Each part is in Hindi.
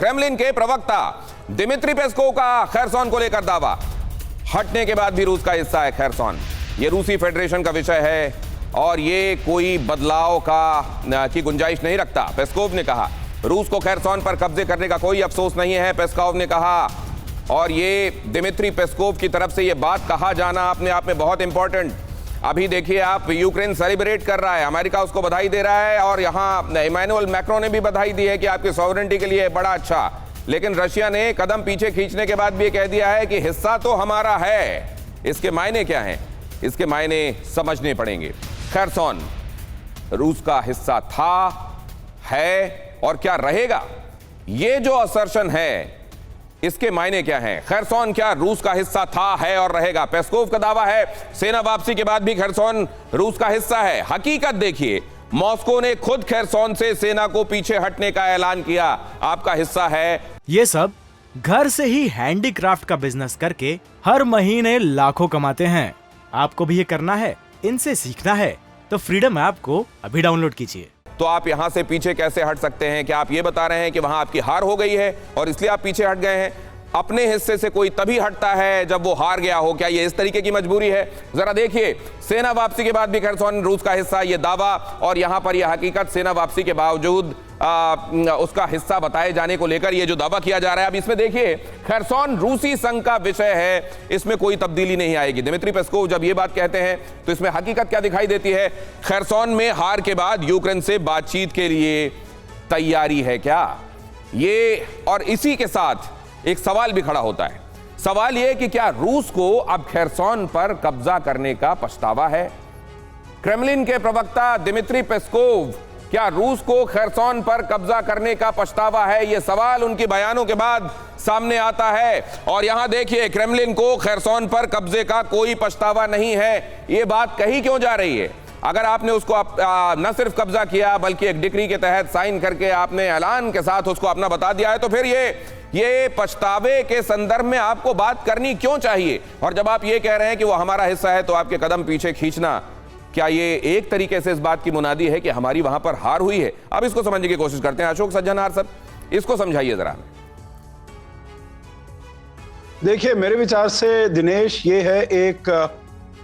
क्रेमलिन के प्रवक्ता दिमित्री पेस्कोव का खैरसॉन को लेकर दावा। हटने के बाद भी रूस का हिस्सा है खैरसॉन। ये रूसी फेडरेशन का विषय है और ये कोई बदलाव की गुंजाइश नहीं रखता। पेस्कोव ने कहा रूस को खैरसॉन पर कब्जे करने का कोई अफसोस नहीं है, पेस्कोव ने कहा। और ये दिमित्री पेस्कोव की तरफ से ये बात कहा जाना अपने आप में बहुत इंपॉर्टेंट। अभी देखिए आप, यूक्रेन सेलिब्रेट कर रहा है, अमेरिका उसको बधाई दे रहा है और यहाँ इमैनुअल मैक्रोन ने भी बधाई दी है कि आपकी सॉवरेनिटी के लिए बड़ा अच्छा। लेकिन रशिया ने कदम पीछे खींचने के बाद भी ये कह दिया है कि हिस्सा तो हमारा है। इसके मायने क्या हैं? इसके मायने समझने पड़ेंगे। खैरसॉन रूस का हिस्सा था, है और क्या रहेगा? ये जो असर्शन है इसके मायने क्या हैं? खैरसॉन क्या रूस का हिस्सा था, है और रहेगा? पेस्कोव का दावा है सेना वापसी के बाद भी खैरसॉन रूस का हिस्सा है। हकीकत देखिए, मॉस्को ने खुद खैरसॉन से सेना को पीछे हटने का ऐलान किया। आपका हिस्सा है। ये सब घर से ही हैंडीक्राफ्ट का बिजनेस करके हर महीने लाखों कमाते हैं। आपको भी ये करना है, इनसे सीखना है तो फ्रीडम ऐप को अभी डाउनलोड कीजिए। तो आप यहां से पीछे कैसे हट सकते हैं? क्या आप ये बता रहे हैं कि वहां आपकी हार हो गई है और इसलिए आप पीछे हट गए हैं? अपने हिस्से से कोई तभी हटता है जब वो हार गया हो। क्या ये इस तरीके की मजबूरी है? जरा देखिए, सेना वापसी के बाद भी खैरसॉन रूस का हिस्सा, ये दावा और यहां पर यह हकीकत सेना वापसी के बावजूद उसका हिस्सा बताए जाने को लेकर ये जो दावा किया जा रहा है। अब इसमें देखिए, खैरसॉन रूसी संघ का विषय है, इसमें कोई तब्दीली नहीं आएगी। दिमित्री पेस्कोव जब ये बात कहते हैं तो इसमें हकीकत क्या दिखाई देती है? खैरसॉन में हार के बाद यूक्रेन से बातचीत के लिए तैयारी है क्या ये? और इसी के साथ एक सवाल भी खड़ा होता है। सवाल यह कि क्या रूस को अब खैरसॉन पर कब्जा करने का पछतावा है? क्रेमलिन के प्रवक्ता दिमित्री पेस्कोव, क्या रूस को खैरसॉन पर कब्जा करने का पछतावा है? यह सवाल उनके बयानों के बाद सामने आता है। और यहां देखिए, क्रेमलिन को खैरसॉन पर कब्जे का कोई पछतावा नहीं है। यह बात कही क्यों जा रही है? अगर आपने उसको न सिर्फ कब्जा किया बल्कि एक डिक्री के तहत साइन करके आपने ऐलान के साथ उसको अपना बता दिया है, तो फिर ये पछतावे के संदर्भ में आपको बात करनी क्यों चाहिए? और जब आप ये कह रहे हैं कि वो हमारा हिस्सा है तो आपके कदम पीछे खींचना, क्या ये एक तरीके से इस बात की मुनादी है कि हमारी वहां पर हार हुई है? अब इसको समझने की कोशिश करते हैं। अशोक सज्जनहार सर, इसको समझाइए जरा। देखिए, मेरे विचार से दिनेश, ये है एक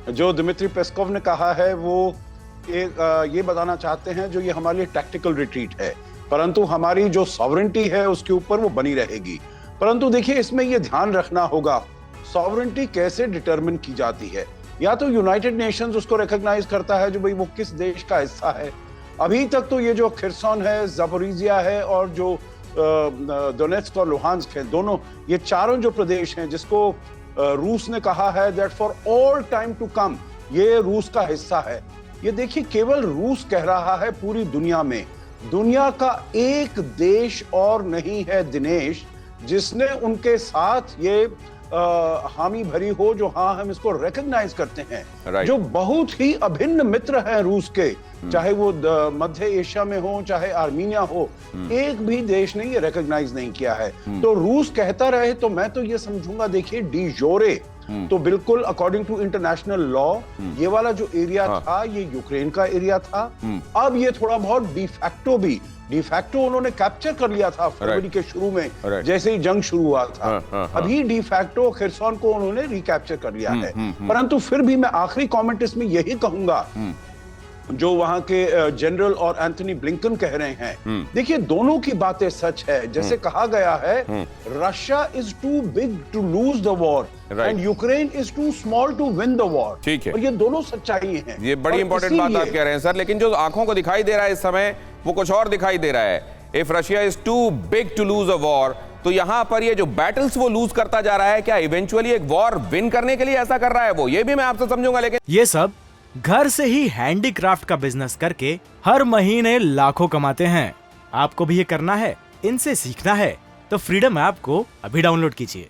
जो दिमित्री पेस्कोव ने कहा है वो एक ये बताना चाहते हैं जो ये हमारे लिए टैक्टिकल रिट्रीट है, परंतु हमारी जो सॉवरेनिटी है उसके ऊपर वो बनी रहेगी। परंतु देखिए, इसमें ये ध्यान रखना होगा सॉवरेनिटी कैसे डिटरमिन की जाती है। या तो यूनाइटेड नेशंस उसको रिकॉग्नाइज करता है जो भाई वो किस देश का हिस्सा है। अभी तक तो ये जो खैरसॉन है, ज़पोरिजिया है और जो डोनेट्स्क और लुहांस्क है, दोनों ये चारों जो प्रदेश हैं जिसको रूस ने कहा है that for all time to come ये रूस का हिस्सा है। ये देखिए, केवल रूस कह रहा है, पूरी दुनिया में दुनिया का एक देश और नहीं है दिनेश जिसने उनके साथ ये हामी भरी हो जो हाँ हम इसको रिकॉग्नाइज करते हैं। जो बहुत ही अभिन्न मित्र हैं रूस के, चाहे वो मध्य एशिया में हो चाहे आर्मीनिया हो, एक भी देश ने ये रिकॉग्नाइज नहीं किया है। तो रूस कहता रहे तो मैं तो ये समझूंगा, देखिए डी जोरे तो बिल्कुल अकॉर्डिंग टू इंटरनेशनल लॉ ये वाला जो एरिया था ये यूक्रेन का एरिया था। अब ये थोड़ा बहुत डिफैक्टो उन्होंने कैप्चर कर लिया था फरवरी के शुरू में जैसे ही जंग शुरू हुआ था। अभी डिफैक्टो खैरसॉन को उन्होंने रिकैप्चर कर लिया है। परंतु फिर भी मैं आखिरी कमेंट इसमें यही कहूंगा जो वहां के जनरल और एंथनी ब्लिंकन कह रहे हैं। देखिए, दोनों की बातें सच है। जैसे कहा गया है, Russia is too big to lose the war and Ukraine is too small to win the war. ठीक है, और ये दोनों सच्चाई हैं। ये बड़ी इंपॉर्टेंट बात आप कह रहे हैं सर, लेकिन जो आंखों को दिखाई दे रहा है इस समय वो कुछ और दिखाई दे रहा है। If Russia is too big to lose a war, तो यहां पर ये जो बैटल्स वो लूज करता जा रहा है, क्या इवेंचुअली एक वॉर विन करने के लिए ऐसा कर रहा है वो? ये भी मैं आपसे समझूंगा, लेकिन ये सब घर से ही हैंडीक्राफ्ट का बिजनेस करके हर महीने लाखों कमाते हैं। आपको भी ये करना है, इनसे सीखना है तो फ्रीडम ऐप को अभी डाउनलोड कीजिए।